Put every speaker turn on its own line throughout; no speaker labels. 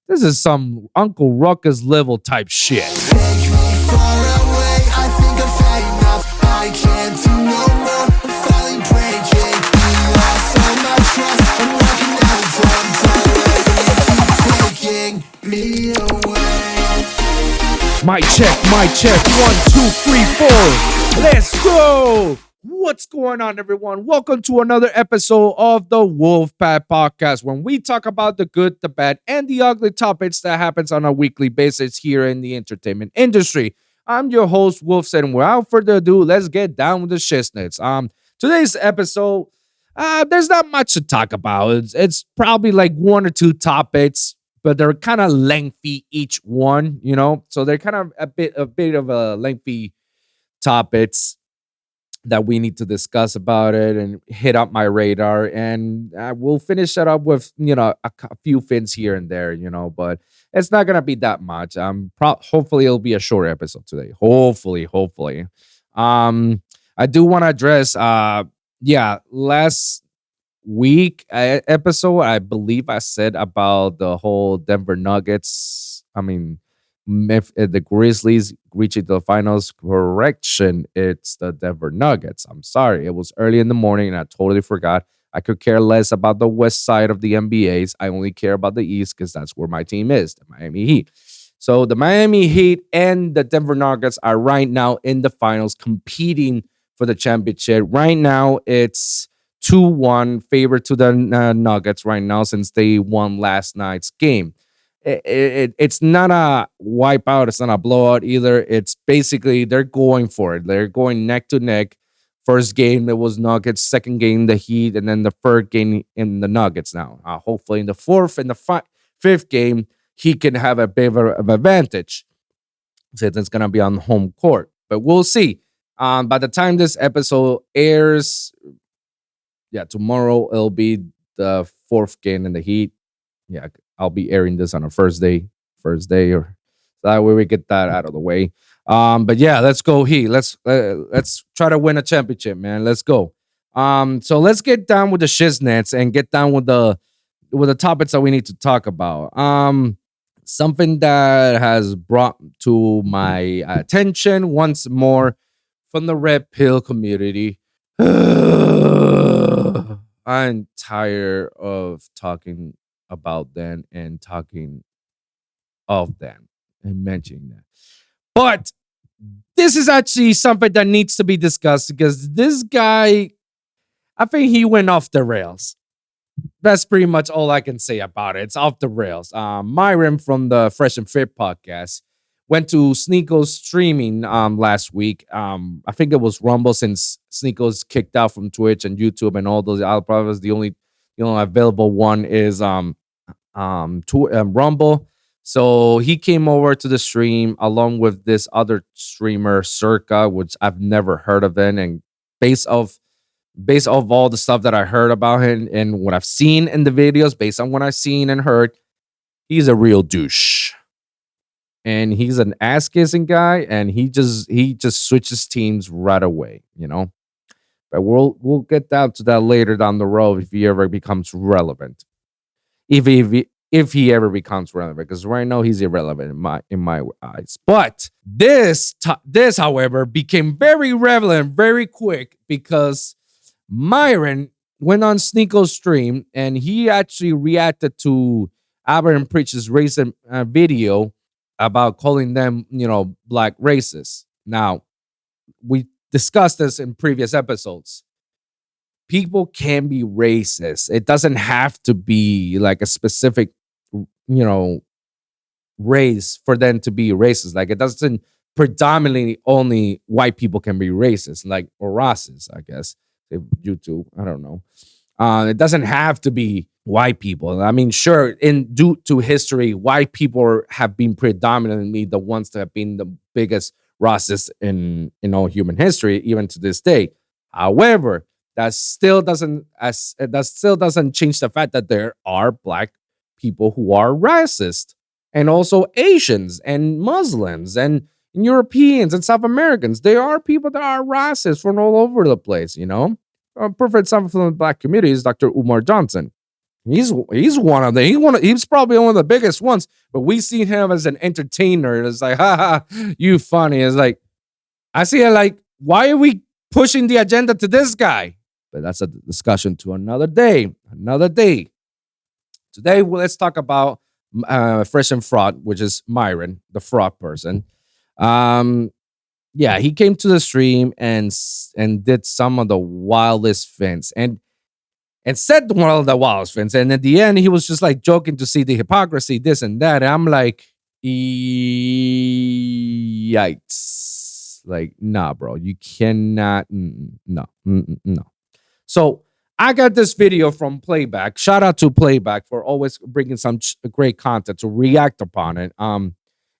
This is some Uncle Ruckus level type shit.
Take me far away, I think I've had enough. I can't do no more, I'm finally breaking. You lost all my trust, I'm walking out the door. I'm tired, you keep taking me away.
Mic check. 1, 2, 3, 4. Let's go. What's going on, everyone? Welcome to another episode of the WOLVPVCK podcast, when we talk about the good, the bad, and the ugly topics that happens on a weekly basis here in the entertainment industry. I'm your host, Wolv, and without further ado, let's get down with the shiznits. Today's episode, there's not much to talk about. It's probably like one or two topics, but they're kind of lengthy each one, you know? So they're kind of a bit of a lengthy topics that we need to discuss about it and hit up my radar. And we'll finish it up with, a few fins here and there, but it's not going to be that much. Hopefully it'll be a short episode today. Hopefully. I do want to address, last week episode, I believe I said about the whole Denver Nuggets. The Grizzlies reaching the finals. Correction, it's the Denver Nuggets. I'm sorry. It was early in the morning and I totally forgot. I could care less about the west side of the NBAs. I only care about the east because that's where my team is, the Miami Heat. So the Miami Heat and the Denver Nuggets are right now in the finals competing for the championship. Right now, it's 2-1 favor to the Nuggets right now since they won last night's game. It's not a wipeout. It's not a blowout either. It's basically they're going for it. They're going neck to neck. First game, it was Nuggets. Second game, the Heat. And then the third game in the Nuggets now. Hopefully in the fourth and the fifth game, he can have a bit of advantage. Since it's going to be on home court. But we'll see. By the time this episode airs, tomorrow it'll be the fourth game in the Heat. Yeah, I'll be airing this on a Thursday, or so that way we get that out of the way. But yeah, let's go Heat. Let's try to win a championship, man. Let's go. So let's get down with the shiznits and get down with the topics that we need to talk about. Something that has brought to my attention once more from the red pill community. I'm tired of talking about them and talking of them and mentioning that. But this is actually something that needs to be discussed because this guy, I think he went off the rails. That's pretty much all I can say about it. It's off the rails. Myron from the Fresh and Fit podcast went to Sneako's streaming last week. I think it was Rumble since Sneako's kicked out from Twitch and YouTube and all those other platforms. The only available one is Rumble. So he came over to the stream along with this other streamer, Circa, which I've never heard of him. And based off all the stuff that I heard about him and what I've seen in the videos, based on what I've seen and heard, he's a real douche. And he's an ass kissing guy, and he just switches teams right away, But we'll get down to that later down the road if he ever becomes relevant. If he ever becomes relevant, because right now he's irrelevant in my eyes. But this, however, became very relevant very quick because Myron went on Sneako's stream and he actually reacted to Aberrant Preach's recent video about calling them, black racists. Now, we discussed this in previous episodes. People can be racist. It doesn't have to be like a specific, race for them to be racist. Like it doesn't predominantly only white people can be racist, like or racist, I guess. If YouTube, I don't know. It doesn't have to be white people. I mean, sure, due to history, white people have been predominantly the ones that have been the biggest racists in all human history, even to this day. However, that still doesn't change the fact that there are black people who are racist, and also Asians and Muslims and Europeans and South Americans. There are people that are racist from all over the place. A perfect example from the black community is Dr. Umar Johnson. He's one of the he's probably one of the biggest ones, but we see him as an entertainer. It's like, haha, you funny. It's like, I see it like, why are we pushing the agenda to this guy? But that's a discussion to another day. Another day. Today, let's talk about Fresh and Fraud, which is Myron, the fraud person. Yeah, he came to the stream and did some of the wildest things and said one of the wildest things. And at the end, he was just like joking to see the hypocrisy, this and that. And I'm like, yikes. Like, nah, bro, you cannot. No. So I got this video from Playback. Shout out to Playback for always bringing some great content to react upon it. And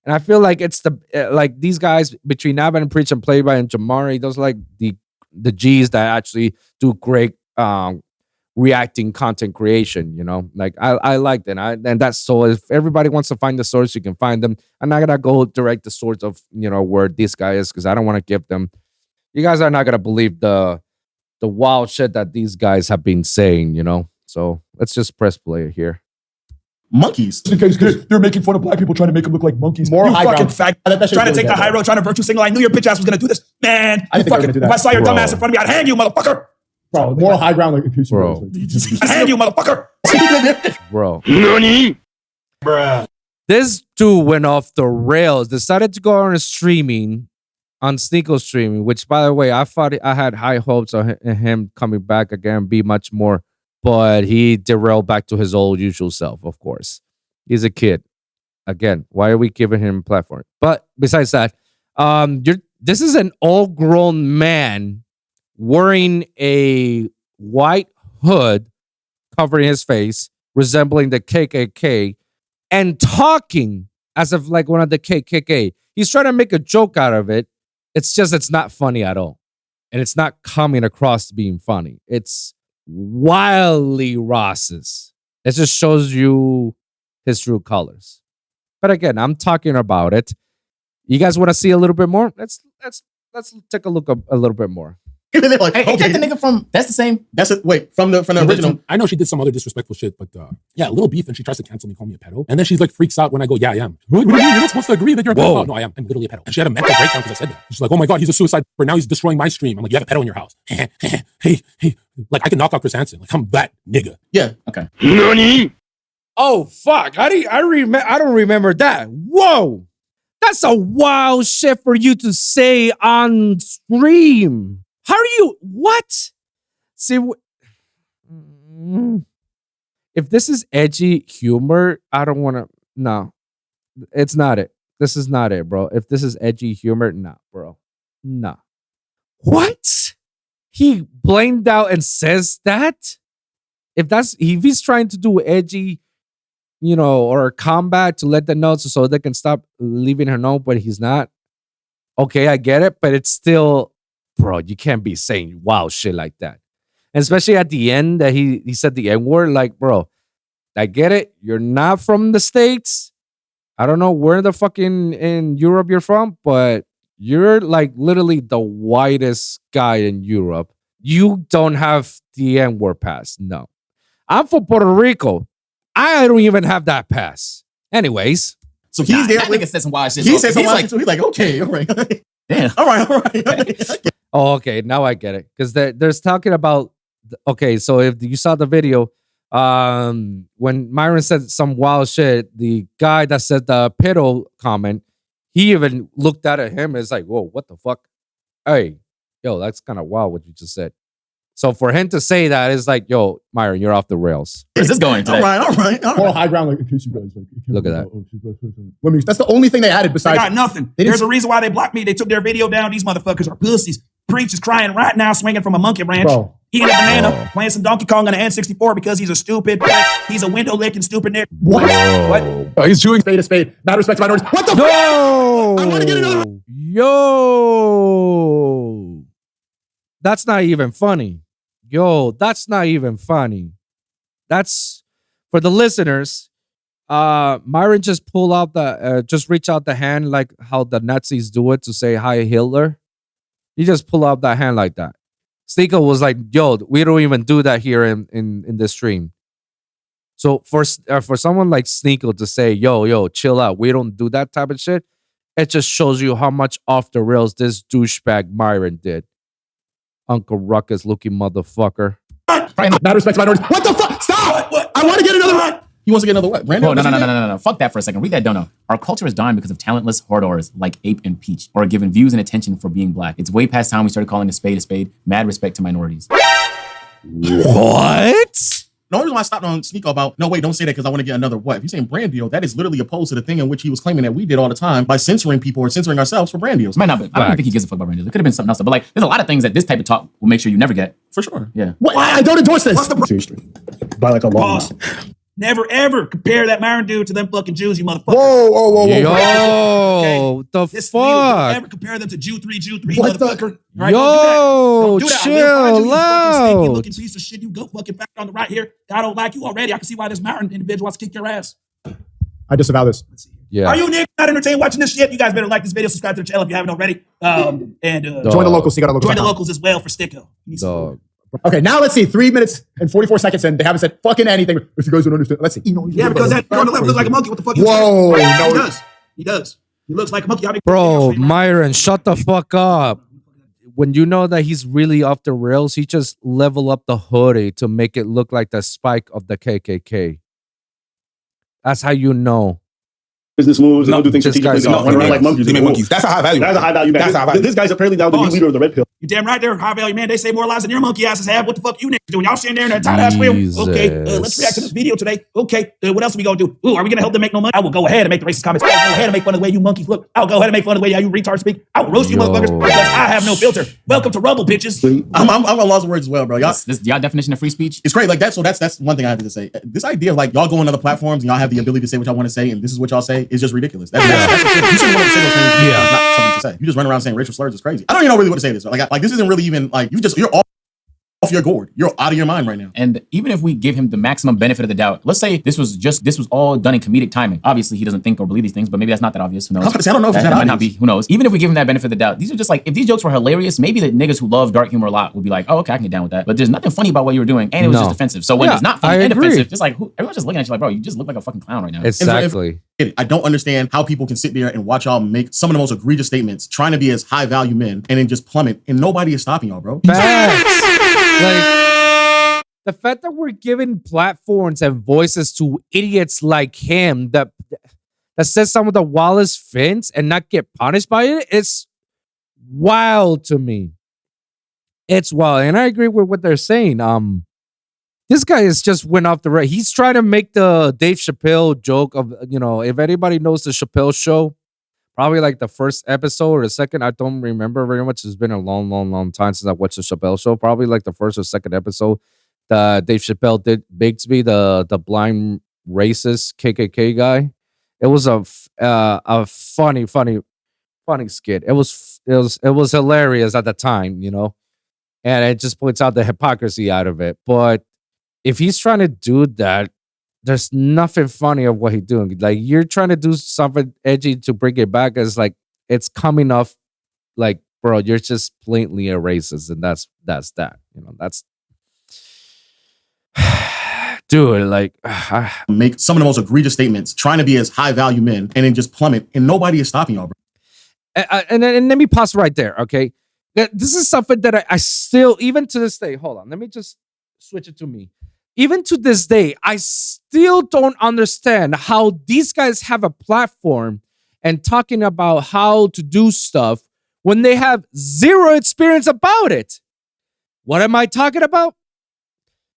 I feel like it's like these guys between Navin and Preach and Playback and Jamari, those like the G's that actually do great reacting content creation, you know, like I like that. And that's, so if everybody wants to find the source, you can find them. I'm not gonna go direct the source of, you know, where this guy is, because I don't want to give them, you guys are not gonna believe the wild shit that these guys have been saying, you know. So let's just press play here.
Monkeys.
Because they're making fun of black people, trying to make them look like monkeys.
More
you
high
fucking
ground.
fag.
Trying to take the high road, trying to virtue signal. I knew your bitch ass was gonna do this, man.
I didn't think I was gonna do that.
If I saw your
Bro.
dumb ass in front of me, I'd hang you, motherfucker.
Bro, more high ground like acoustic.
Bro.
I'd hang you, motherfucker.
Bro.
Nani? Bruh.
This dude went off the rails, decided to go on streaming, on Sneako streaming, which, by the way, I thought I had high hopes of him coming back again, be much more, but he derailed back to his old usual self, of course. He's a kid. Again, why are we giving him a platform? But besides that, this is an all-grown man wearing a white hood covering his face, resembling the KKK, and talking as if like one of the KKK. He's trying to make a joke out of it. It's not funny at all. And it's not coming across being funny. It's wildly racist. It just shows you his true colors. But again, I'm talking about it. You guys want to see a little bit more? Let's take a look a little bit more.
They're like,
Ain't
okay,
that the nigga from? That's the same.
that's it. Wait, from the original.
I know she did some other disrespectful shit, but yeah, a little beef, and she tries to cancel me, call me a pedo, and then she's like freaks out when I go, yeah, I am. What do you mean? You're not supposed to agree that you're a pedo. Oh, no, I am. I'm literally a pedo. And she had a mental breakdown because I said that. She's like, oh my god, he's a suicide. For now, he's destroying my stream. I'm like, you have a pedo in your house. hey, like I can knock out Chris Hansen. Like I'm that nigga.
Yeah. Okay.
Nani?
Oh fuck! I don't remember that. Whoa, that's a wild shit for you to say on stream. How are you? What? See, if this is edgy humor, I don't want to. No, it's not it. This is not it, bro. If this is edgy humor, nah, bro. Nah. What? He blamed out and says that? If he's trying to do edgy, you know, or combat to let them know so they can stop leaving her know, but he's not. Okay, I get it, but it's still, bro, you can't be saying wow shit like that. And especially at the end that he said the N-word, like, bro, I get it. You're not from the States. I don't know where the fucking in Europe you're from, but you're like literally the whitest guy in Europe. You don't have the N-word pass. No. I'm from Puerto Rico. I don't even have that pass. Anyways.
So he's there.
That nigga said some wild shit.
He said some
He's
wild
like,
shit. So he's like, okay, all right.
damn.
All right.
Oh, okay. Now I get it. Because there's talking about, okay, so if you saw the video, when Myron said some wild shit, the guy that said the pedo comment, he even looked at him and is like, whoa, what the fuck? Hey, yo, that's kind of wild what you just said. So for him to say that is like, yo, Myron, you're off the rails.
Where's this going today?
All right.
More high ground like acoustic guys. Like,
Look at that.
I mean, that's the only thing they added
They
besides.
got nothing.
They
There's
didn't-
a reason why they blocked me. They took their video down. These motherfuckers are pussies. Preach is crying right now, swinging from a monkey branch.
Bro.
Eating a banana,
Bro.
playing some Donkey Kong on an N64 because he's a stupid. He's a window licking stupid nigga.
What?
What?
Oh, he's chewing spade to spade. Not respect to minorities. What the fuck?
Yo!
I wanna get another-
Yo! That's not even funny. Yo, that's not even funny. That's for the listeners. Myron just pull out just reach out the hand like how the Nazis do it to say hi Hitler. He just pull out that hand like that. Sneako was like, yo, we don't even do that here in this stream. So for someone like Sneako to say, yo, chill out, we don't do that type of shit, it just shows you how much off the rails this douchebag Myron did. Uncle Ruckus looking motherfucker.
Mad respect to minorities. What the fuck? Stop!
What?
I want to get another one. He wants to get another what? Brandon?
Oh, no. Fuck that for a second. Read that dono. Our culture is dying because of talentless hors like Ape and Peach, or are given views and attention for being black. It's way past time we started calling a spade. Mad respect to minorities.
What?
The only reason why I stopped on Sneako about, no, wait, don't say that because I want to get another what? If you're saying brand deal, that is literally opposed to the thing in which he was claiming that we did all the time by censoring people or censoring ourselves for brand deals.
Might not be. I don't think he gives a fuck about brand deals. It could have been something else. But like, there's a lot of things that this type of talk will make sure you never get.
For sure.
Yeah.
What? I don't endorse this.
What's the
Seriously. By like a long.
Pause. Never ever compare that Myron dude to them fucking Jews, you motherfucker.
Whoa.
Yo, the
This video, don't ever
fuck?
compare them to Jew 3,
What the-
motherfucker. All right,
Yo,
don't do that.
chill
Don't do that. I will find you, you fucking
out.
looking piece of shit. You go fucking back on the right here. I don't like you already. I can see why this Myron individual wants to kick your ass.
I disavow this.
Yeah.
Are you niggas not entertained watching this shit? You guys better like this video, subscribe to the channel if you haven't already.
Join the locals. So you got to
Join the locals as well for Sticko. You need some-
Dog.
Okay, now let's see. 3 minutes and 44 seconds in. They haven't said fucking anything. If you guys don't understand, let's see.
Yeah, because that girl on the left looks like a monkey. What the fuck?
Whoa,
He
no.
does. He does. He looks like a monkey.
Bro, Myron, shut the fuck up. When you know that he's really off the rails, he just level up the hoodie to make it look like the spike of the KKK. That's how you know.
Business moves, and
No,
do things
this
strategically.
guy's
They
not
don't run
for
like
me.
monkeys.
They make monkeys. That's a high value.
That's a high value man.
That's high value.
This guy's apparently now the new
Pause.
leader of the Red Pill.
You damn right there, high value man. They say more lies than your monkey asses have. What the fuck you niggas doing? Y'all sitting there in that tight ass film. Okay, let's react to this video today. Okay, what else are we gonna do? Ooh, are we gonna help them make no money? I will go ahead and make the racist comments. I'll go ahead and make fun of the way you monkeys look. I'll go ahead and make fun of the way how you retards speak. I will roast you
Yo.
motherfuckers because I have no filter. Welcome to Rumble, bitches.
I'm a lost of words as well, bro. Y'all,
This y'all definition of free speech.
it's great. Like that. So that's one thing I have to say. This idea of like y'all go on other platforms and y'all have the ability to say what y'all want to say, and this is what y'all say is just ridiculous. That's you shouldn't want to say those things.
Yeah.
It's not something to say. You just run around saying racial slurs is crazy. I don't even know really what to say to this. Like this isn't really even like you're off your gourd. You're out of your mind right now.
And even if we give him the maximum benefit of the doubt, let's say this was all done in comedic timing. Obviously, he doesn't think or believe these things, but maybe that's not that obvious. Who knows?
I was about to say, I don't know if it's
that
that
might not be.
obvious.
Who knows? Even if we give him that benefit of the doubt, these are just like, if these jokes were hilarious, maybe the niggas who love dark humor a lot would be like, oh, okay, I can get down with that. But there's nothing funny about what you were doing, and it was
No.
just offensive. So when
Yeah,
it's not
I
funny and
agree.
offensive, just like everyone's just looking at you like, bro, you just look like a fucking clown right now.
Exactly.
I don't understand how people can sit there and watch y'all make some of the most egregious statements, trying to be as high value men, and then just plummet, and nobody is stopping y'all, bro.
Facts. Like, the fact that we're giving platforms and voices to idiots like him that says some of the wildest things and not get punished by it, it's wild to me. It's wild. And I agree with what they're saying. This guy is just went off the rail. He's trying to make the Dave Chappelle joke of, if anybody knows the Chappelle show, probably like the first episode or the second. I don't remember very much. It's been a long time since I watched the Chappelle show. Probably like the first or second episode. Dave Chappelle did Bigsby, the blind racist KKK guy. It was a funny skit. It was hilarious at the time, and it just points out the hypocrisy out of it. But if he's trying to do that, there's nothing funny of what he's doing. Like, you're trying to do something edgy to bring it back. It's like it's coming off like, bro, you're just blatantly a racist, and that's that. That's dude. Like,
Make some of the most egregious statements, trying to be as high value men, and then just plummet, and nobody is stopping y'all, bro.
and let me pause right there. Okay, this is something that I still, even to this day. Hold on, let me just switch it to me. Even to this day, I still don't understand how these guys have a platform and talking about how to do stuff when they have zero experience about it. What am I talking about?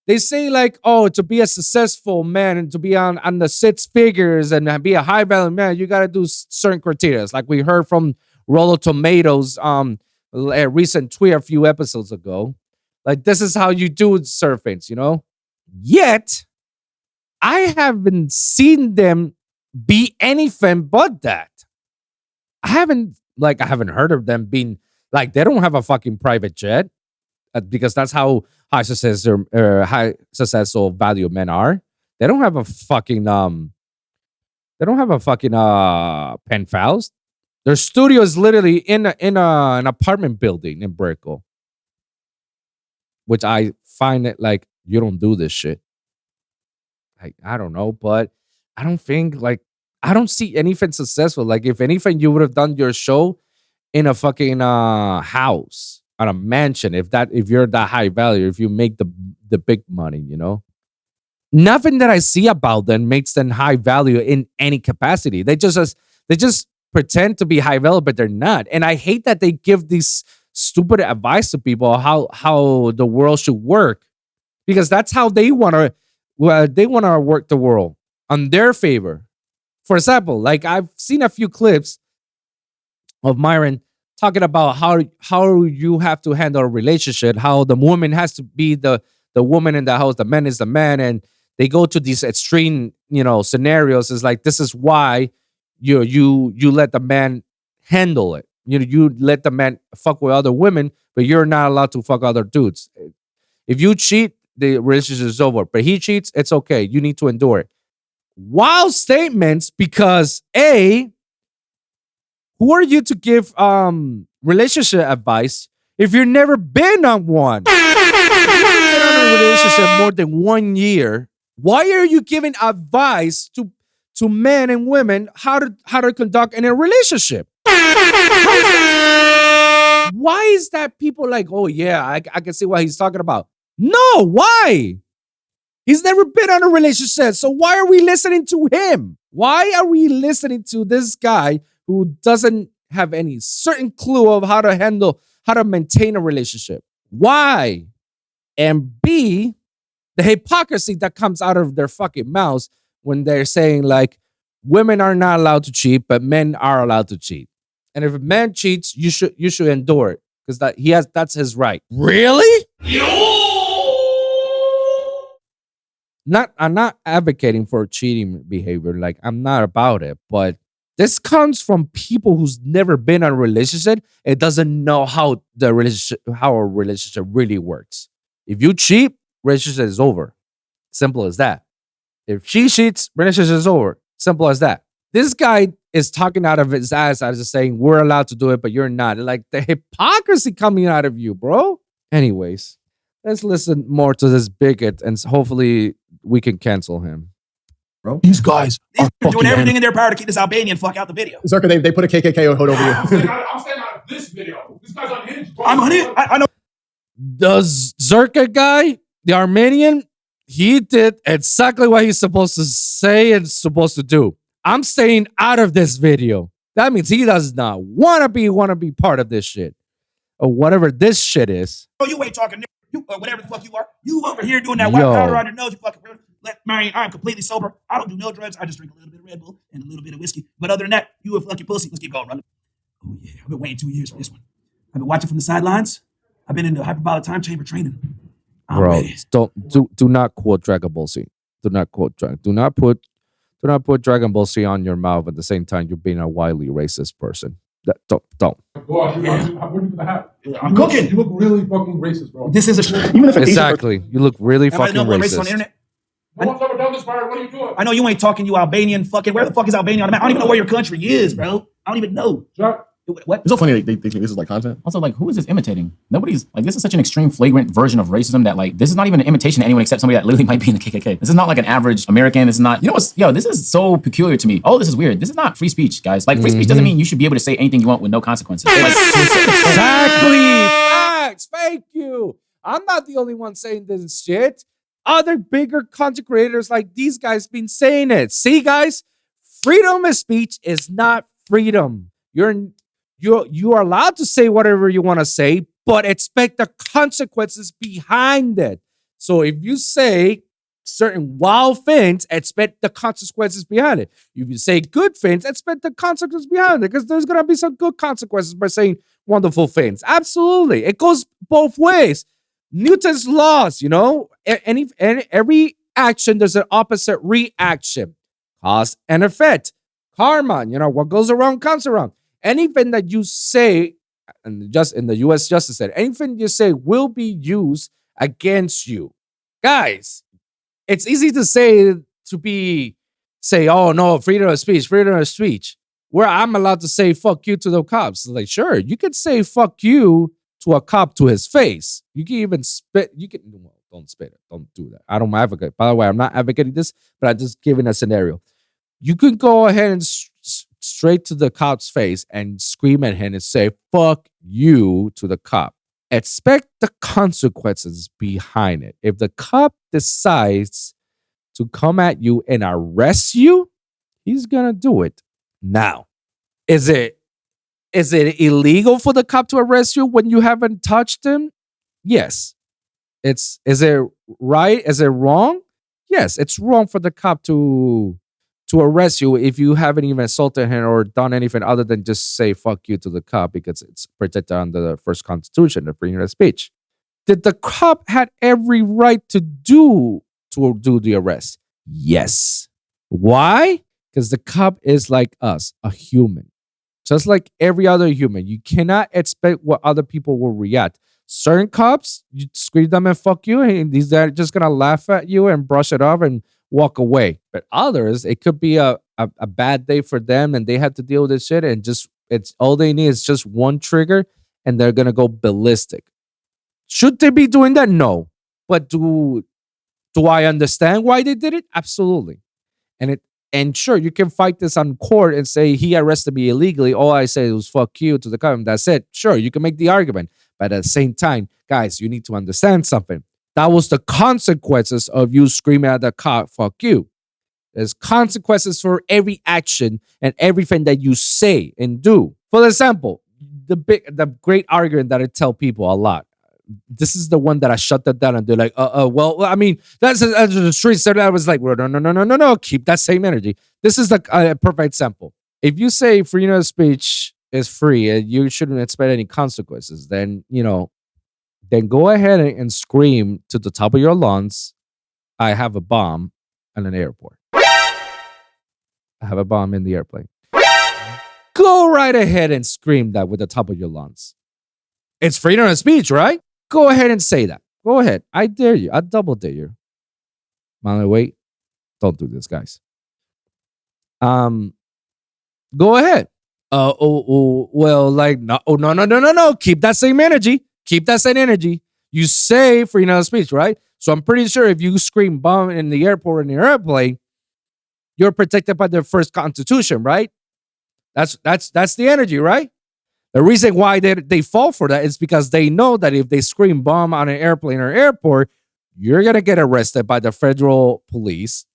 They say like, oh, to be a successful man and to be on the six figures and be a high value man, you got to do certain criteria. Like we heard from Rollo Tomatoes a recent tweet a few episodes ago. Like, this is how you do certain things, Yet, I haven't seen them be anything but that. I haven't heard of them being like, they don't have a fucking private jet because that's how high successful value men are. They don't have a fucking penthouse. Their studio is literally in an apartment building in Brickell, which I find it like, you don't do this shit. I don't know, but I don't think like I don't see anything successful. Like if anything, you would have done your show in a fucking house, on a mansion. If you're that high value, if you make the big money, you know. Nothing that I see about them makes them high value in any capacity. They just pretend to be high value, but they're not. And I hate that they give these stupid advice to people how the world should work, because that's how they want to work the world on their favor. For example, like I've seen a few clips of Myron talking about how you have to handle a relationship, how the woman has to be the woman in the house, the man is the man, and they go to these extreme, scenarios. It's like, this is why you let the man handle it. You let the man fuck with other women, but you're not allowed to fuck other dudes. If you cheat, the relationship is over. But he cheats, it's okay. You need to endure it. Wild statements, because A, who are you to give relationship advice if you've never been on one? If you've never been on a relationship more than 1 year, why are you giving advice to men and women how to conduct in a relationship? Why is that people like, oh yeah, I can see what he's talking about? No, why? He's never been on a relationship, so why are we listening to him? Why are we listening to this guy who doesn't have any certain clue of how to maintain a relationship? Why? And B, the hypocrisy that comes out of their fucking mouths when they're saying like, women are not allowed to cheat, but men are allowed to cheat. And if a man cheats, you should endure it, because that's his right. Really? I'm not advocating for cheating behavior. Like, I'm not about it, but this comes from people who's never been in a relationship and doesn't know how a relationship really works. If you cheat, relationship is over. Simple as that. If she cheats, relationship is over. Simple as that. This guy is talking out of his ass as saying, we're allowed to do it, but you're not. Like, the hypocrisy coming out of you, bro. Anyways, let's listen more to this bigot, and hopefully we can cancel him.
Bro,
These guys are
They're doing
fucking
everything in their power to keep this Albanian fuck out the video.
Zerka, they put a KKK hood over you.
I'm staying out of this video. This guy's unhinged, bro.
I'm on it. I know.
The Zerka guy, the Armenian, he did exactly what he's supposed to say and supposed to do. I'm staying out of this video. That means he does not want to be part of this shit, or whatever this shit is.
Oh, you ain't talking. You whatever the fuck you are. You over here doing that white powder on your nose. You fucking. Myron, I'm completely sober. I don't do no drugs. I just drink a little bit of Red Bull and a little bit of whiskey. But other than that, you a fucking pussy. Let's keep going, brother. Oh yeah, I've been waiting 2 years for this one. I've been watching from the sidelines. I've been in the hyperbolic time chamber training.
Bro, do not quote Dragon Ball Z. Do not put Dragon Ball Z on your mouth at the same time you're being a wildly racist person. Don't.
I'm cooking.
You look really fucking racist, bro.
This is a
Even if it's
Exactly. You look really
Have I
fucking
known more racist on the
racist.
internet?
No one's ever done this, Myron. What are you doing?
I know you ain't talking, you Albanian fucking. Where the fuck is Albania on the map? I don't even know where your country is, bro. I don't even know.
Jack,
What?
It's so funny they think this is like content.
Also, like, who is this imitating? Nobody's like, this is such an extreme, flagrant version of racism that, like, this is not even an imitation to anyone except somebody that literally might be in the KKK. This is not like an average American. This is not, this is so peculiar to me. Oh, this is weird. This is not free speech, guys. Like, free speech doesn't mean you should be able to say anything you want with no consequences. Like,
Exactly. Facts. Thank you. I'm not the only one saying this shit. Other bigger content creators like these guys been saying it. See, guys, freedom of speech is not freedom. You are allowed to say whatever you want to say, but expect the consequences behind it. So if you say certain wild things, expect the consequences behind it. If you say good things, expect the consequences behind it, because there's going to be some good consequences by saying wonderful things. Absolutely. It goes both ways. Newton's laws, every action, there's an opposite reaction. Cause and effect. Karma, what goes around comes around. Anything that you say, and just in the U.S. Justice said, anything you say will be used against you. Guys, it's easy to say, oh no, freedom of speech. Where I'm allowed to say fuck you to the cops. Like, sure, you could say fuck you to a cop to his face. You can even spit. don't spit it. Don't do that. I don't advocate. By the way, I'm not advocating this, but I'm just giving a scenario. You could go ahead and straight to the cop's face and scream at him and say, fuck you to the cop. Expect the consequences behind it. If the cop decides to come at you and arrest you, he's gonna do it. Now, is it illegal for the cop to arrest you when you haven't touched him? Yes. Is it right? Is it wrong? Yes, it's wrong for the cop to arrest you if you haven't even assaulted him or done anything other than just say fuck you to the cop because it's protected under the first Constitution, the freedom of speech. Did the cop had every right to do the arrest? Yes. Why? Because the cop is like us, a human. Just like every other human. You cannot expect what other people will react. Certain cops, you scream at them and fuck you, and they're just gonna laugh at you and brush it off and walk away. But others, it could be a bad day for them and they have to deal with this shit and it's all they need is just one trigger and they're gonna go ballistic. Should they be doing that? No. But do I understand why they did it? Absolutely. And sure, you can fight this on court and say he arrested me illegally. All I said was fuck you to the cop. That's it. Sure, you can make the argument. But at the same time, guys, you need to understand something. That was the consequences of you screaming at the cop, fuck you. There's consequences for every action and everything that you say and do. For example, the great argument that I tell people a lot. This is the one that I shut that down and they're like, well, I mean, that's the street. So I was like, well, no, keep that same energy. This is the perfect example. If you say freedom of speech is free and you shouldn't expect any consequences, then, then go ahead and scream to the top of your lungs, I have a bomb at an airport. I have a bomb in the airplane. Go right ahead and scream that with the top of your lungs. It's freedom of speech, right? Go ahead and say that. Go ahead. I dare you. I double dare you. By the way, don't do this, guys. Go ahead. Well, like, no. Keep that same energy. Keep that same energy. You say freedom of speech, right? So I'm pretty sure if you scream bomb in the airport in the airplane, you're protected by the first Constitution, right? That's the energy, right? The reason why they fall for that is because they know that if they scream bomb on an airplane or airport, you're going to get arrested by the federal police,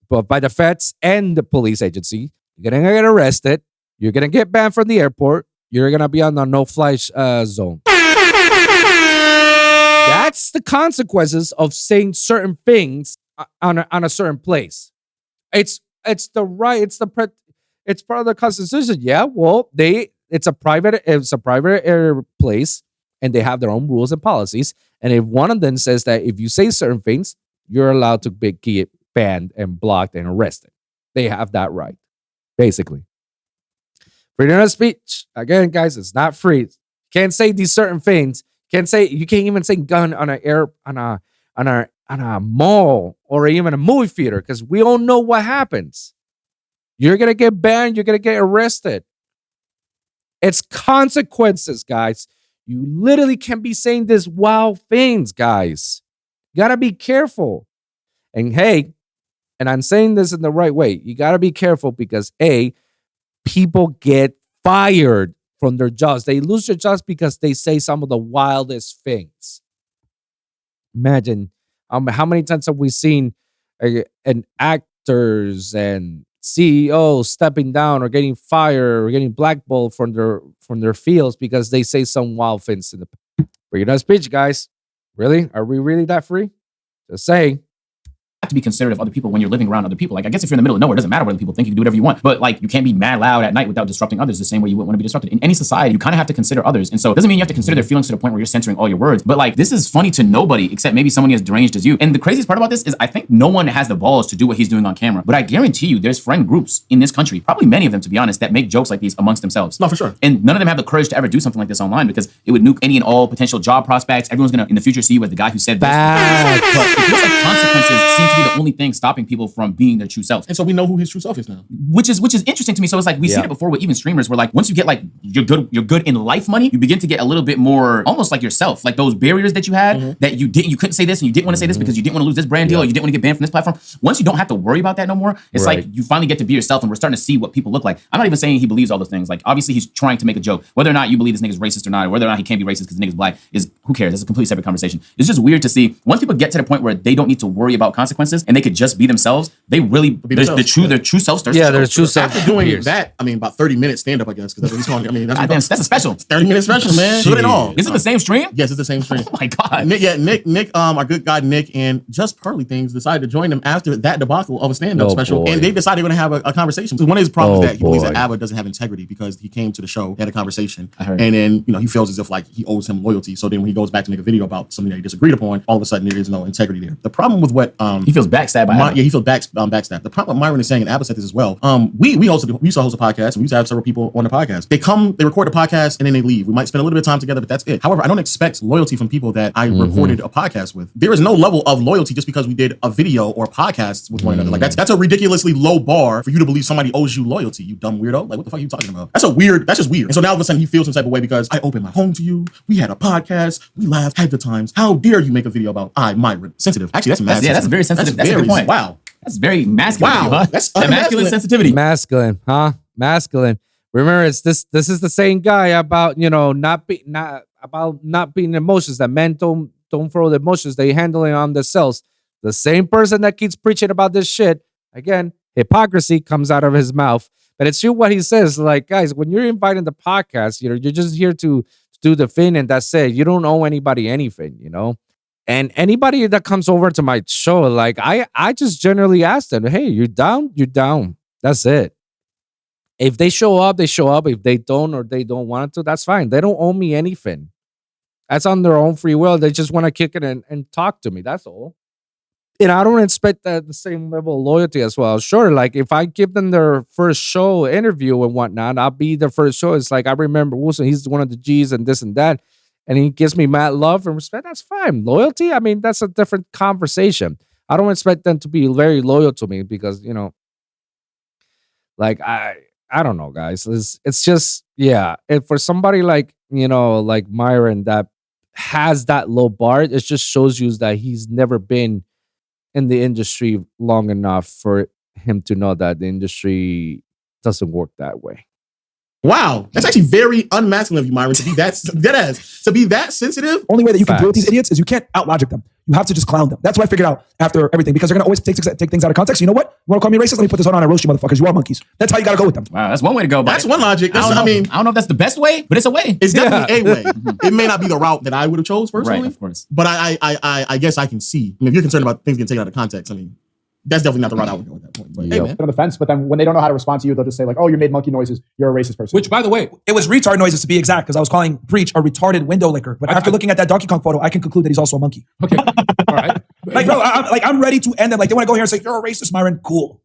but by the feds and the police agency. You're going to get arrested. You're going to get banned from the airport. You're going to be on the no-fly zone. That's the consequences of saying certain things on a certain place. It's the right. It's part of the Constitution. Yeah, well, it's a private air place, and they have their own rules and policies. And if one of them says that if you say certain things, you're allowed to get banned and blocked and arrested. They have that right, basically. Freedom of speech, again, guys, it's not free. Can't say these certain things. You can't even say gun on a mall or even a movie theater because we all know what happens. You're gonna get banned. You're gonna get arrested. It's consequences, guys. You literally can be saying these wild things, guys. You gotta be careful. And hey, and I'm saying this in the right way. You gotta be careful because people get fired from their jobs. They lose their jobs because they say some of the wildest things. Imagine how many times have we seen actors and CEOs stepping down or getting fired or getting blackballed from their fields because they say some wild things in the freedom of speech, guys. Really? Are we really that free? Just saying.
Have to be considerate of other people when you're living around other people. Like, I guess if you're in the middle of nowhere, it doesn't matter what other people think. You can do whatever you want. But like, you can't be mad loud at night without disrupting others the same way you wouldn't want to be disrupted. In any society, you kind of have to consider others. And so it doesn't mean you have to consider their feelings to the point where you're censoring all your words. But like, this is funny to nobody except maybe someone as deranged as you. And the craziest part about this is I think no one has the balls to do what he's doing on camera. But I guarantee you there's friend groups in this country, probably many of them to be honest, that make jokes like these amongst themselves.
No, for sure.
And none of them have the courage to ever do something like this online because it would nuke any and all potential job prospects. Everyone's gonna in the future see you as the guy who said this. But it feels like consequences seem to be the only thing stopping people from being their true self.
And so we know who his true self is now.
Which is interesting to me. So it's like we've seen it before with even streamers where like once you get like you're good in life money, you begin to get a little bit more almost like yourself. Like those barriers that you had that you couldn't say this and you didn't want to say this because you didn't want to lose this brand deal or you didn't want to get banned from this platform. Once you don't have to worry about that no more, it's like you finally get to be yourself and we're starting to see what people look like. I'm not even saying he believes all those things. Like obviously he's trying to make a joke. Whether or not you believe this nigga's racist or not, or whether or not he can't be racist because the nigga's black is who cares? It's a completely separate conversation. It's just weird to see once people get to the point where they don't need to worry about consequences and they could just be themselves, they really their true self starts to show.
their true self.
After doing that, I mean about 30 minutes stand up, I guess, because that's what he's calling. I mean
that's a special
30-minute special, man. Do it all.
Is it the same stream?
Yes, it's the same stream.
Oh my god.
Nick, our good guy Nick and Just Pearly Things decided to join them after that debacle of a stand-up special, and they decided they're going to have a conversation. So one of his problems is that he believes that ABBA doesn't have integrity because he came to the show, had a conversation, and then he feels as if like he owes him loyalty. So then when he goes back to make a video about something that he disagreed upon, all of a sudden there is no integrity there. The problem with what
he feels backstabbed by ABBA.
He feels backstabbed. The problem with Myron is saying, and ABBA said this as well. We used to host a podcast, and we used to have several people on the podcast. They record the podcast, and then they leave. We might spend a little bit of time together, but that's it. However, I don't expect loyalty from people that I recorded a podcast with. There is no level of loyalty just because we did a video or podcasts with one another. Like that's a ridiculously low bar for you to believe somebody owes you loyalty, you dumb weirdo. Like what the fuck are you talking about? That's just weird. And so now all of a sudden he feels some type of way because I opened my home to you. We had a podcast. We laughed, had the times. How dare you make a video about Myron? Sensitive. Actually, that's mad.
That's very sensitive. That's a good point.
Wow.
That's very masculine.
Wow.
Huh?
That's
masculine sensitivity.
Masculine, huh? Masculine. Remember, it's this is the same guy about not being emotions, that men don't throw the emotions, they handle it on themselves. The same person that keeps preaching about this shit, again, hypocrisy comes out of his mouth. But it's true what he says. Like, guys, when you're inviting the podcast, you're just here to do the thing, and that's it. You don't owe anybody anything, And anybody that comes over to my show, like I just generally ask them, hey, you down? You're down. That's it. If they show up, they show up. If they don't or they don't want to, that's fine. They don't owe me anything. That's on their own free will. They just want to kick it and talk to me. That's all. And I don't expect the same level of loyalty as well. Sure, like if I give them their first show interview and whatnot, I'll be their first show. It's like I remember Wilson, he's one of the G's and this and that. And he gives me mad love and respect. That's fine. Loyalty, I mean, that's a different conversation. I don't expect them to be very loyal to me because, like I don't know, guys. It's just, yeah. And for somebody like, like Myron that has that low bar, it just shows you that he's never been in the industry long enough for him to know that the industry doesn't work that way.
Wow, that's actually very unmasculine of you, Myron, to be that sensitive.
Only way that you can deal with these idiots is you can't out-logic them. You have to just clown them. That's what I figured out after everything, because they're going to always take things out of context. You know what? You want to call me racist? Let me put this on and roast you motherfuckers. You are monkeys. That's how you got to go with them.
Wow, that's one way to go.
That's one logic.
I don't know if that's the best way, but it's a way.
It's definitely a way. It may not be the route that I would have chose personally.
Right, of course.
But I guess I can see. I mean, if you're concerned about things getting taken out of context, I mean, that's definitely not the route I would go at that point. But hey, man.
On the fence, but then when they don't know how to respond to you, they'll just say like, "Oh, you made monkey noises. You're a racist person."
Which, by the way, it was retard noises to be exact, because I was calling Breach a retarded window licker. But after looking at that Donkey Kong photo, I can conclude that he's also a monkey.
Okay. All right.
Like, bro, I'm ready to end them. Like, they want to go here and say, "You're a racist, Myron." Cool.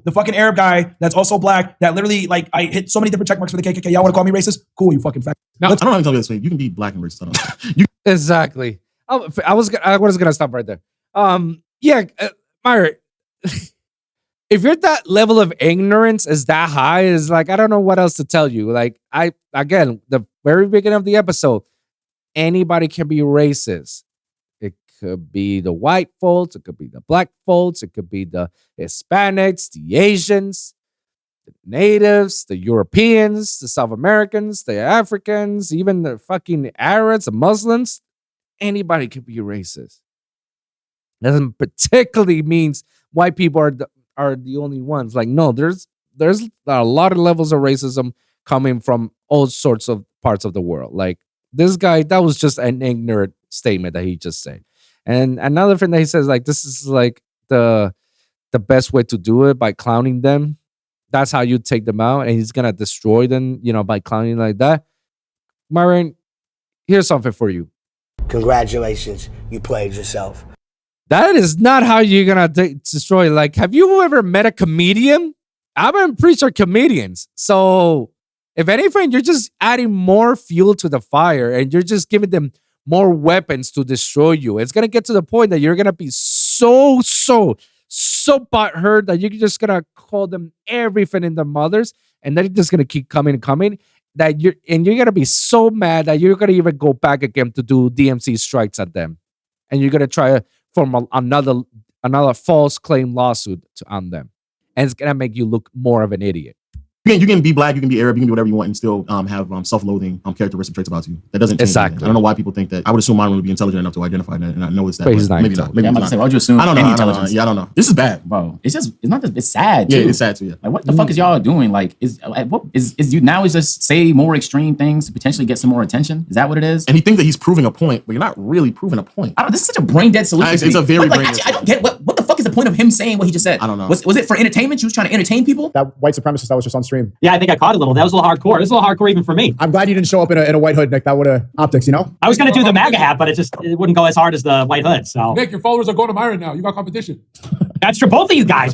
The fucking Arab guy that's also black, that literally, like, I hit so many different check marks for the KKK. Y'all want to call me racist? Cool, you fucking fat.
Now, I don't have to tell you this way. You can be black and racist.
Exactly. I was gonna stop right there. Myron. If you're that level of ignorance is that high, is like, I don't know what else to tell you. Like, again, the very beginning of the episode, anybody can be racist. It could be the white folks, it could be the black folks, it could be the Hispanics, the Asians, the natives, the Europeans, the South Americans, the Africans, even the fucking Arabs, the Muslims. Anybody can be racist. Doesn't particularly means white people are the only ones. Like, no, there's a lot of levels of racism coming from all sorts of parts of the world. Like, this guy, that was just an ignorant statement that he just said. And another thing that he says, like, this is like the best way to do it, by clowning them. That's how you take them out, and he's gonna destroy them, by clowning like that. Myron, here's something for you.
Congratulations, you played yourself.
That is not how you're gonna destroy. Like, have you ever met a comedian? I'm a preacher comedians. So if anything, you're just adding more fuel to the fire, and you're just giving them more weapons to destroy you. It's gonna get to the point that you're gonna be so butthurt that you're just gonna call them everything in the mothers, and they're just gonna keep coming, that you're gonna be so mad that you're gonna even go back again to do DMC strikes at them, and you're gonna try to form another false claim lawsuit on them, and it's gonna make you look more of an idiot.
You can be black, you can be Arab, you can be whatever you want, and still have self-loathing characteristic traits about you. That doesn't change. Exactly. I don't know why people think that. I would assume Myron would be intelligent enough to identify that, and I know it's that.
But he's not.
Maybe not. Maybe
yeah, I'm about to say, why would you assume?
I don't know.
Any intelligence?
Yeah, I don't know. This is bad,
bro. It's not just. It's sad too.
Yeah, it's sad too. Yeah.
Like, what the fuck is y'all doing? Like, is you now is just say more extreme things to potentially get some more attention? Is that what it is?
And he thinks that he's proving a point, but you're not really proving a point.
This is such a brain dead solution.
It's a very brain dead.
I don't get what the fuck is the point of him saying what he just said?
I don't know.
Was it for entertainment? You was trying to entertain people?
That white supremacist that was just on stream.
Yeah, I think I caught a little. That was a little hardcore. It was a little hardcore even for me.
I'm glad you didn't show up in a white hood, Nick. That would have optics, you know?
I was going to do the MAGA hat, but it wouldn't go as hard as the white hood. So
Nick, your followers are going to Myron now. You got competition.
That's true. Both of you guys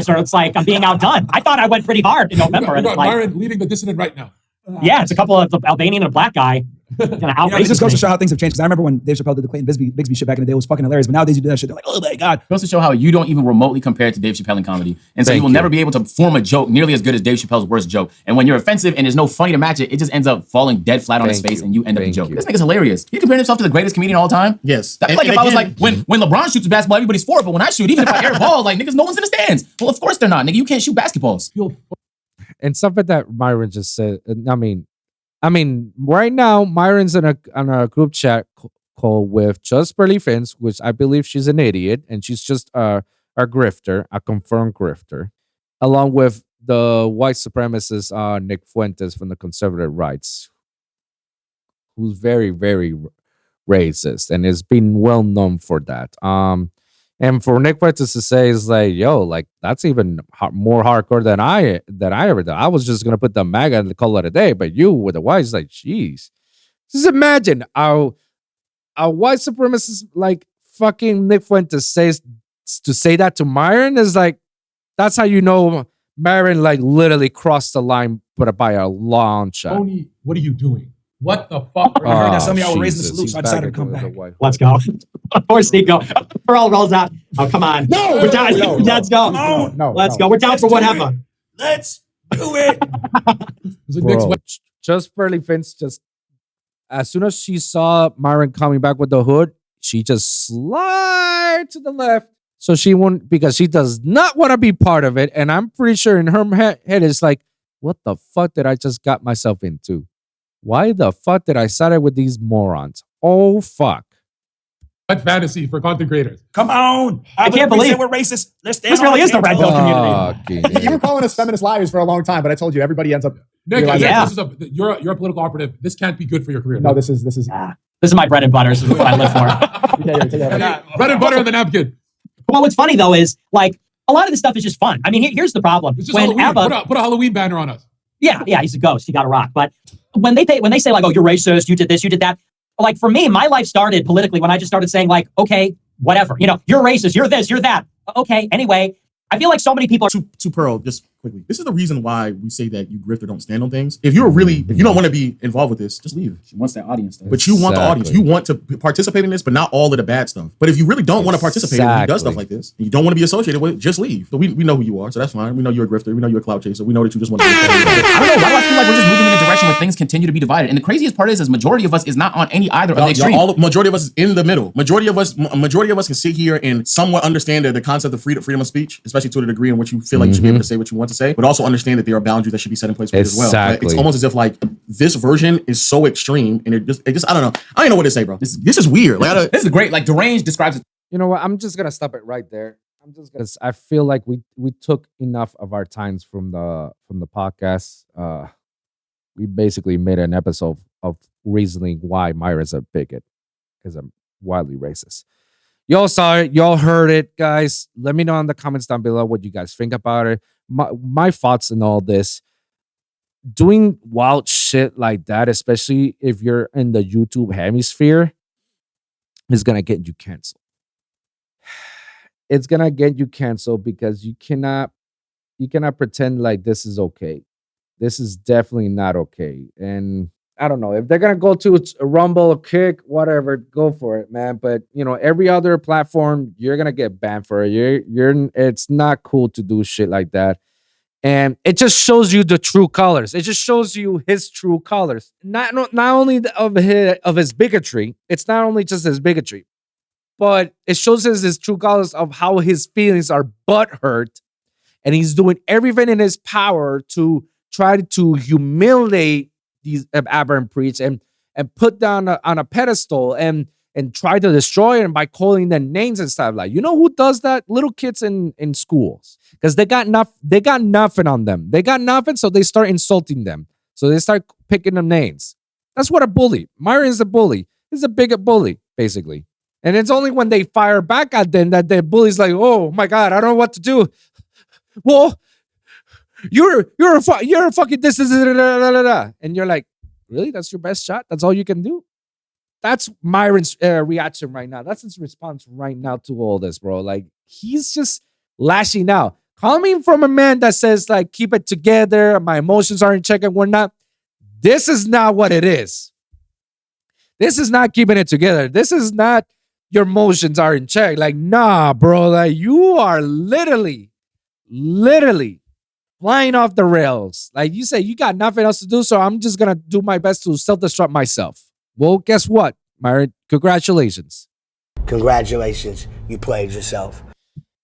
are. It's like I'm being outdone. I thought I went pretty hard in November.
You got Myron leading the dissident right now.
Yeah, it's a couple of Albanian and a black guy.
It just goes to show how things have changed. Because I remember when Dave Chappelle did the Clayton Bigsby shit back in the day, it was fucking hilarious. But nowadays you do that shit, they're like, oh my god.
It goes to show how you don't even remotely compare to Dave Chappelle in comedy, and so you will never be able to form a joke nearly as good as Dave Chappelle's worst joke. And when you're offensive and there's no funny to match it, it just ends up falling dead flat on his face, and you end up the joke. This nigga's hilarious. He compared himself to the greatest comedian of all time.
Yes.
Like if I was like, when LeBron shoots a basketball, everybody's for it, but when I shoot, even if I air a ball, like niggas, no one's in the stands. Well, of course they're not, nigga. You can't shoot basketballs.
And something that Myron just said. I mean, right now Myron's on a group chat call with Just Barely Fins, which I believe she's an idiot, and she's just a grifter, a confirmed grifter, along with the white supremacist Nick Fuentes from the conservative rights, who's very, very racist and has been well known for that. And for Nick Fuentes to say is like, yo, like that's even more hardcore than I ever did. I was just gonna put the MAGA and call it a day, but you with the whites, like, jeez. Just imagine a white supremacist like fucking Nick Fuentes says to say that to Myron is like, that's how you know Myron like literally crossed the line, but by a long shot.
Tony, what are you doing? What the fuck?
I heard that some of y'all were raising the salute, so I decided to come back.
Let's go. Poor Sneako. Pearl rolls out. Oh, come on.
No,
we're down.
no,
Let's go. Let's go. We're down for whatever.
Let's do it.
Bro, Just Barely Fins, just as soon as she saw Myron coming back with the hood, she just slid to the left. So she won't, because she does not want to be part of it. And I'm pretty sure in her head it's like, what the fuck did I just got myself into? Why the fuck did I side with these morons? Oh, fuck.
What fantasy for content creators?
Come on.
I can't believe
we're racist.
This really is the red pill community.
You were calling us feminist liars for a long time, but I told you everybody ends up.
Nick,
yeah.
You're a political operative. This can't be good for your career.
No, this is.
This is my bread and butter. This is what I live for.
Bread and butter on the napkin.
Well, what's funny though is like a lot of this stuff is just fun. I mean, here's the problem.
It's just when ABBA, put a Halloween banner on us.
Yeah, he's a ghost. He got a rock. But when they say like, oh, you're racist, you did this, you did that. Like for me, my life started politically when I just started saying like, okay, whatever. You know, you're racist, you're this, you're that. Okay, anyway. I feel like so many people are
to Pearl, just quickly. This is the reason why we say that you grift or don't stand on things. If you don't want to be involved with this, just leave.
She wants that audience though.
But you want the audience. You want to participate in this, but not all of the bad stuff. But if you really don't want to participate and he does stuff like this, and you don't want to be associated with it, just leave. So we know who you are, so that's fine. We know you're a grifter, we know you're a clout chaser, we know that you just want to
I don't know, why do I feel like we're just moving in a direction where things continue to be divided? And the craziest part is majority of us is not on any either of the extreme.
Majority of us is in the middle. Majority of us can sit here and somewhat understand the concept of freedom of speech, especially to the degree in which you feel like you should be able to say what you want to say, but also understand that there are boundaries that should be set in place for it as well. It's almost as if like this version is so extreme, and it just I don't know. I don't know what to say, bro. This is weird.
This is great. Like deranged describes it.
You know what? I'm just gonna stop it right there. I feel like we took enough of our times from the podcast. We basically made an episode of reasoning why Myra's a bigot, because I'm wildly racist. Y'all saw it. Y'all heard it, guys. Let me know in the comments down below what you guys think about it. My thoughts on all this. Doing wild shit like that, especially if you're in the YouTube hemisphere, is going to get you canceled. It's going to get you canceled because you cannot pretend like this is okay. This is definitely not okay. And I don't know if they're gonna go to Rumble, Kick, whatever, go for it, man. But every other platform, you're gonna get banned for it. It's not cool to do shit like that. And it just shows you the true colors. It just shows you his true colors. Not only of his bigotry. It's not only just his bigotry, but it shows us his true colors of how his feelings are butthurt, and he's doing everything in his power to try to humiliate these aberrant priests and put down on a pedestal and try to destroy them by calling them names and stuff. Like, who does that? Little kids in schools, because they got nothing on them. They got nothing, so they start insulting them. So they start picking them names. That's what a bully. Myron is a bully. He's a bigot bully, basically. And it's only when they fire back at them that the bully's like, oh my God, I don't know what to do. Well, you're a fucking this is and you're like, really? That's your best shot? That's all you can do? That's Myron's reaction right now. That's his response right now to all this, bro. Like, he's just lashing out. Coming from a man that says, like, keep it together, my emotions are in check and whatnot. This is not what it is. This is not keeping it together. This is not your emotions are in check. Like, nah, bro. Like, you are literally flying off the rails. Like you say, you got nothing else to do, so I'm just gonna do my best to self-destruct myself. Well, guess what, Myron? Congratulations.
Congratulations, you played yourself.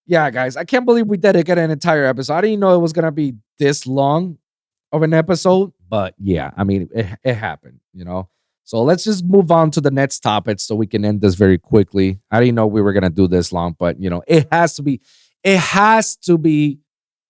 Yeah, guys, I can't believe we dedicated an entire episode. I didn't know it was gonna be this long of an episode, but yeah, I mean, it happened, So let's just move on to the next topic so we can end this very quickly. I didn't know we were gonna do this long, but it has to be. It has to be,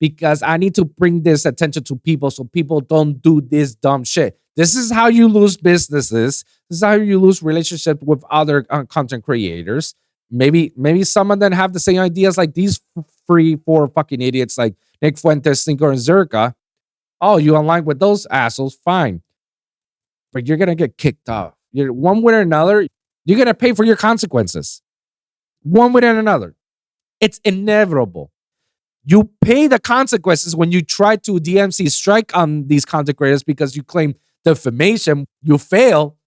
because I need to bring this attention to people so people don't do this dumb shit. This is how you lose businesses. This is how you lose relationships with other content creators. Maybe some of them have the same ideas like these 4 fucking idiots like Nick Fuentes, Sneako, and Zerka. Oh, you align with those assholes? Fine. But you're going to get kicked off. You're one way or another. You're going to pay for your consequences. One way or another. It's inevitable. You pay the consequences when you try to DMC strike on these content creators because you claim defamation. You fail.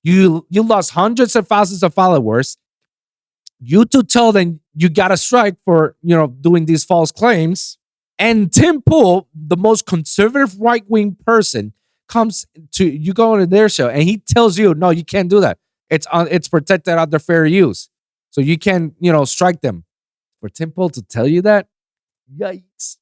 You lost hundreds of thousands of followers. You to tell them you got a strike for doing these false claims. And Tim Pool, the most conservative right-wing person, comes to you go on their show and he tells you, no, you can't do that. It's protected under fair use. So you can, strike them. For Tim Pool to tell you that? Yikes.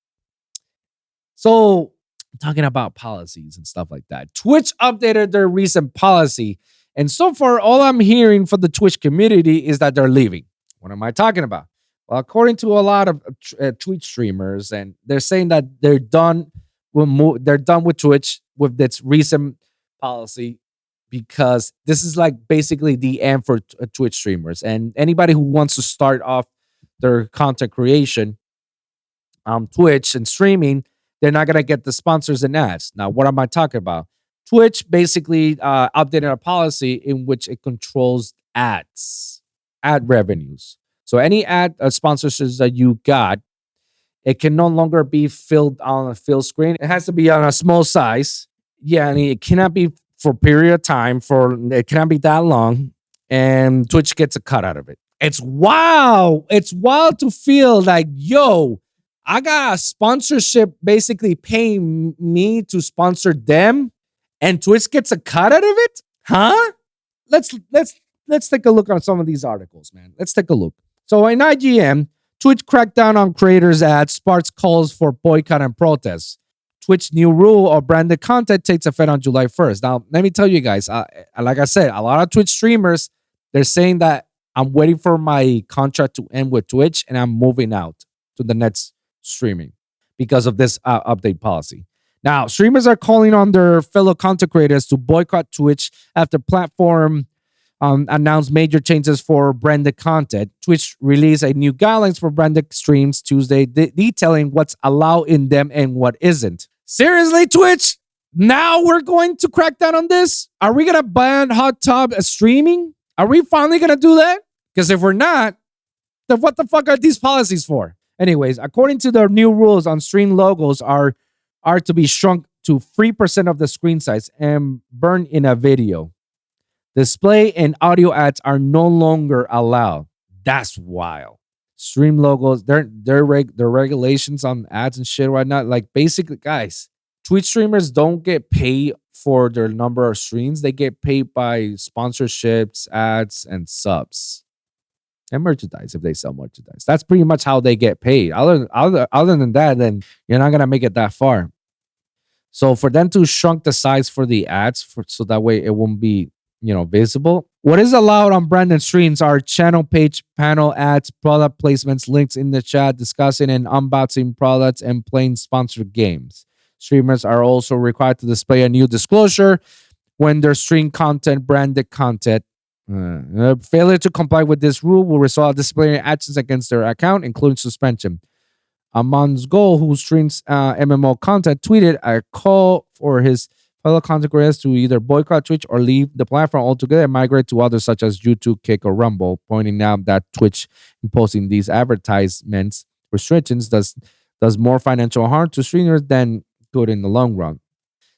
So, talking about policies and stuff like that. Twitch updated their recent policy. And so far, all I'm hearing from the Twitch community is that they're leaving. What am I talking about? Well, according to a lot of Twitch streamers, and they're saying that they're done with Twitch with this recent policy, because this is like basically the end for Twitch streamers. And anybody who wants to start off their content creation on Twitch and streaming, they're not going to get the sponsors and ads. Now, what am I talking about? Twitch basically updated a policy in which it controls ad revenues. So any ad sponsorships that you got, it can no longer be filled on a fill screen. It has to be on a small size. Yeah, and it cannot be for a period of time. It cannot be that long. And Twitch gets a cut out of it. It's wow. It's wild to feel like, yo, I got a sponsorship basically paying me to sponsor them, and Twitch gets a cut out of it? Huh? Let's take a look on some of these articles, man. Let's take a look. So in IGN, Twitch cracked down on creators' ads, sparks calls for boycott and protests. Twitch new rule of branded content takes effect on July 1st. Now, let me tell you guys, like I said, a lot of Twitch streamers, they're saying that I'm waiting for my contract to end with Twitch and I'm moving out to the next streaming because of this update policy. Now, streamers are calling on their fellow content creators to boycott Twitch after platform announced major changes for branded content. Twitch released a new guidelines for branded streams Tuesday, detailing what's allowed in them and what isn't. Seriously, Twitch? Now we're going to crack down on this? Are we going to ban hot tub streaming? Are we finally going to do that? Because if we're not, then what the fuck are these policies for? Anyways, according to the new rules on stream logos are to be shrunk to 3% of the screen size and burn in a video. Display and audio ads are no longer allowed. That's wild. Stream logos, their regulations on ads and shit right now. Like basically, guys, Twitch streamers don't get paid for their number of streams. They get paid by sponsorships, ads, and subs. And merchandise if they sell merchandise. That's pretty much how they get paid. Other than that, then you're not gonna make it that far. So for them to shrunk the size for the ads, so that way it won't be visible. What is allowed on branded streams are channel page, panel ads, product placements, links in the chat, discussing and unboxing products, and playing sponsored games. Streamers are also required to display a new disclosure when their stream content, branded content. Failure to comply with this rule will result in disciplinary actions against their account, including suspension. Amon's Goal, who streams MMO content, tweeted a call for his fellow content creators to either boycott Twitch or leave the platform altogether and migrate to others such as YouTube, Kick, or Rumble, pointing out that Twitch imposing these advertisements restrictions does more financial harm to streamers than good in the long run.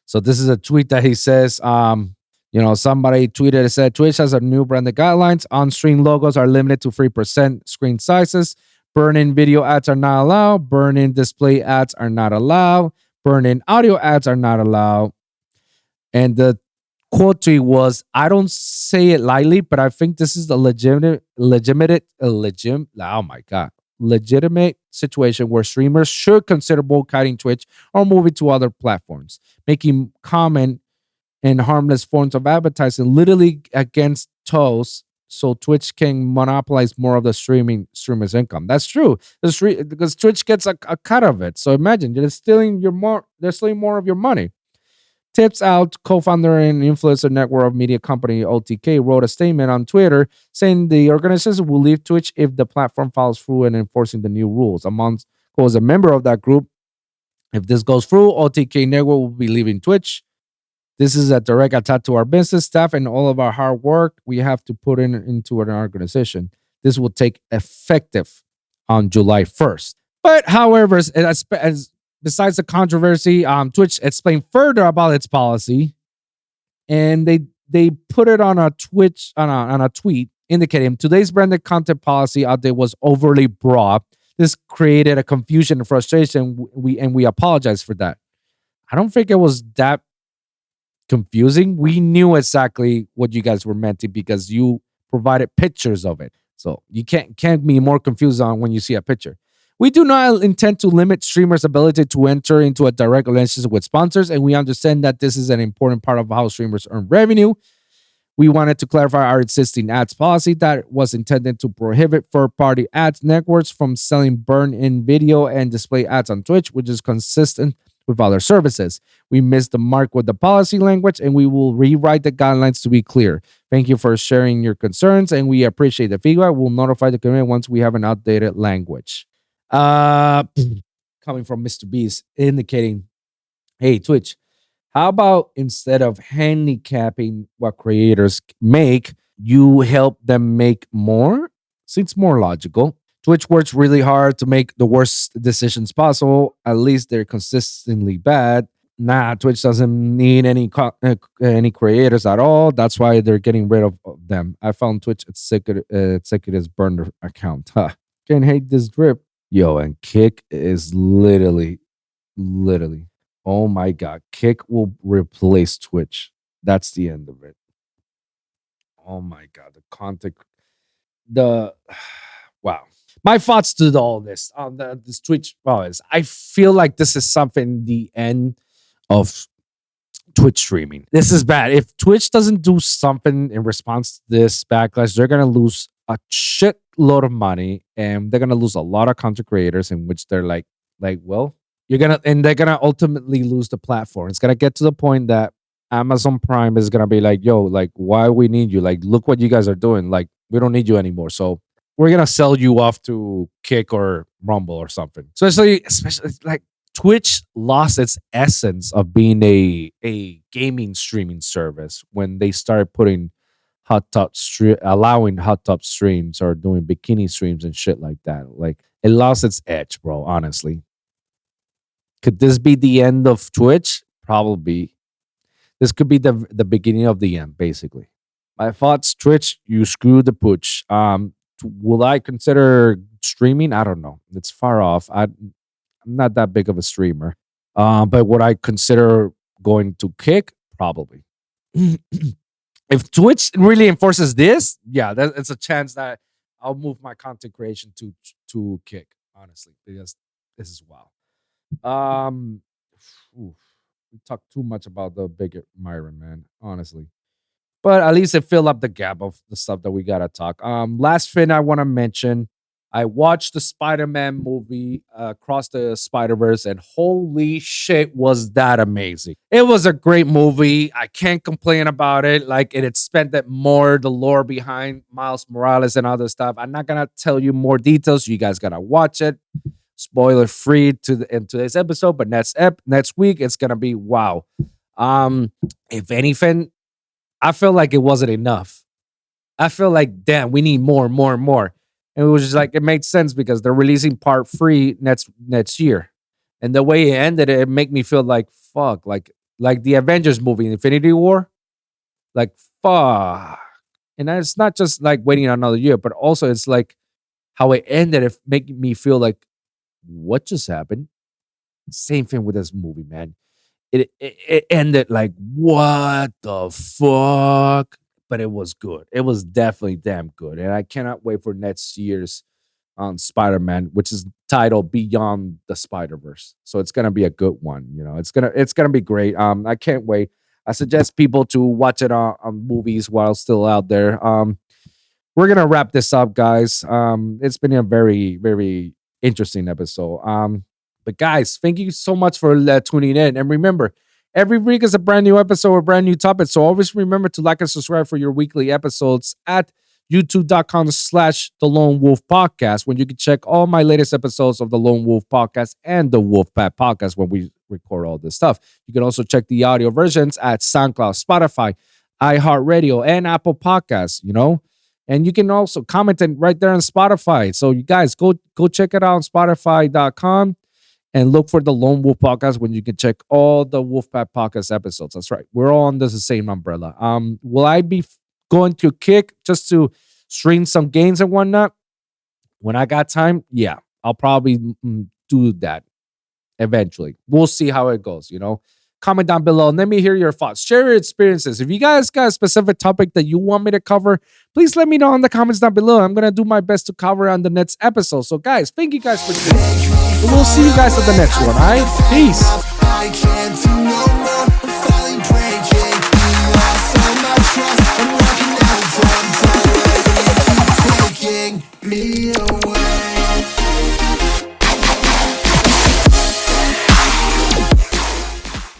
So this is a tweet that he says, somebody tweeted and said, Twitch has a new branded guidelines. On-stream logos are limited to 3% screen sizes. Burn-in video ads are not allowed. Burn-in display ads are not allowed. Burn-in audio ads are not allowed. And the quote tweet was, I don't say it lightly, but I think this is a legitimate situation where streamers should consider boycotting Twitch or moving to other platforms, making common and harmless forms of advertising literally against toes so Twitch can monopolize more of the streamers' income. That's true. Because Twitch gets a cut of it. So imagine they're stealing more of your money. Tips Out, co-founder and influencer network of media company OTK, wrote a statement on Twitter saying the organization will leave Twitch if the platform follows through in enforcing the new rules. Among was a member of that group. If this goes through, OTK network will be leaving Twitch. This is a direct attack to our business staff and all of our hard work we have to put into an organization. This will take effective on July 1st. But however, besides the controversy, Twitch explained further about its policy, and they put it on a tweet indicating today's branded content policy update was overly broad. This created a confusion and frustration. We apologize for that. I don't think it was that confusing. We knew exactly what you guys were meant to because you provided pictures of it. So you can't be more confused on when you see a picture. We do not intend to limit streamers' ability to enter into a direct relationship with sponsors, and we understand that this is an important part of how streamers earn revenue. We wanted to clarify our existing ads policy that was intended to prohibit third-party ads networks from selling burn-in video and display ads on Twitch, which is consistent with other services. We missed the mark with the policy language, and we will rewrite the guidelines to be clear. Thank you for sharing your concerns, and we appreciate the feedback. We'll notify the community once we have an updated language. Coming from Mr. Beast, indicating, hey, Twitch, how about instead of handicapping what creators make, you help them make more? Seems more logical. Twitch works really hard to make the worst decisions possible. At least they're consistently bad. Nah, Twitch doesn't need any creators at all. That's why they're getting rid of them. I found Twitch executives burner account. Huh. Can't hate this drip. Yo, and Kick is literally, oh my God. Kick will replace Twitch. That's the end of it. Oh my God. Wow. My thoughts to all this on this Twitch is I feel like this is something the end of Twitch streaming. This is bad. If Twitch doesn't do something in response to this backlash, they're gonna lose a shitload of money, and they're gonna lose a lot of content creators. In which they're like, well, they're gonna ultimately lose the platform. It's gonna get to the point that Amazon Prime is gonna be like, yo, like, why we need you? Like, look what you guys are doing. Like, we don't need you anymore. So we're gonna sell you off to Kick or Rumble or something. Especially like Twitch lost its essence of being a gaming streaming service when they started putting allowing hot tub streams or doing bikini streams and shit like that. Like, it lost its edge, bro. Honestly, could this be the end of Twitch? probably this could be the beginning of the end, basically. My thoughts, Twitch, you screw the pooch. Will I consider streaming? I don't know. It's far off. I'm not that big of a streamer. But would I consider going to Kick? Probably. If Twitch really enforces this, yeah, it's a chance that I'll move my content creation to Kick, honestly, because this is wow. We talked too much about the Bigot Myron, man, honestly. But at least it filled up the gap of the stuff that we gotta talk. Last thing I want to mention, I watched the Spider-Man movie, Across the Spider-Verse, and holy shit, was that amazing. It was a great movie. I can't complain about it. Like, it spent that more, the lore behind Miles Morales and other stuff. I'm not gonna tell you more details. You guys gotta watch it. Spoiler free in today's episode, but next week it's gonna be wow. If anything, I feel like it wasn't enough. I feel like, damn, we need more. And it was just like, it made sense because they're releasing part 3 next year, and the way it ended, it made me feel like fuck, like the Avengers movie, Infinity War, like fuck. And it's not just like waiting another year, but also it's like how it ended. It made me feel like, what just happened? Same thing with this movie, man. It ended like, what the fuck? But it was good. It was definitely damn good. And I cannot wait for next year's Spider-Man, which is titled Beyond the Spider-Verse. So it's gonna be a good one. You know, it's gonna be great. I can't wait. I suggest people to watch it on movies while still out there. We're gonna wrap this up, guys. It's been a very, very interesting episode. But guys, thank you so much for tuning in. And remember, every week is a brand new episode or brand new topic. So always remember to like and subscribe for your weekly episodes at youtube.com/The Lone Wolv Podcast, when you can check all my latest episodes of the Lone Wolv Podcast and the Wolfpack Podcast when we record all this stuff. You can also check the audio versions at SoundCloud, Spotify, iHeartRadio, and Apple Podcasts, you know. And you can also comment it right there on Spotify. So you guys go check it out on Spotify.com and look for the Lone Wolv Podcast when you can check all the Wolfpack Podcast episodes. That's right. We're all under the same umbrella. Will I be going to Kick just to stream some games and whatnot? When I got time, yeah, I'll probably do that eventually. We'll see how it goes, you know. Comment down below and let me hear your thoughts. Share your experiences. If you guys got a specific topic that you want me to cover, please let me know in the comments down below. I'm going to do my best to cover on the next episode. So guys, thank you guys for tuning in. We'll see you guys at the next one, all right? Peace.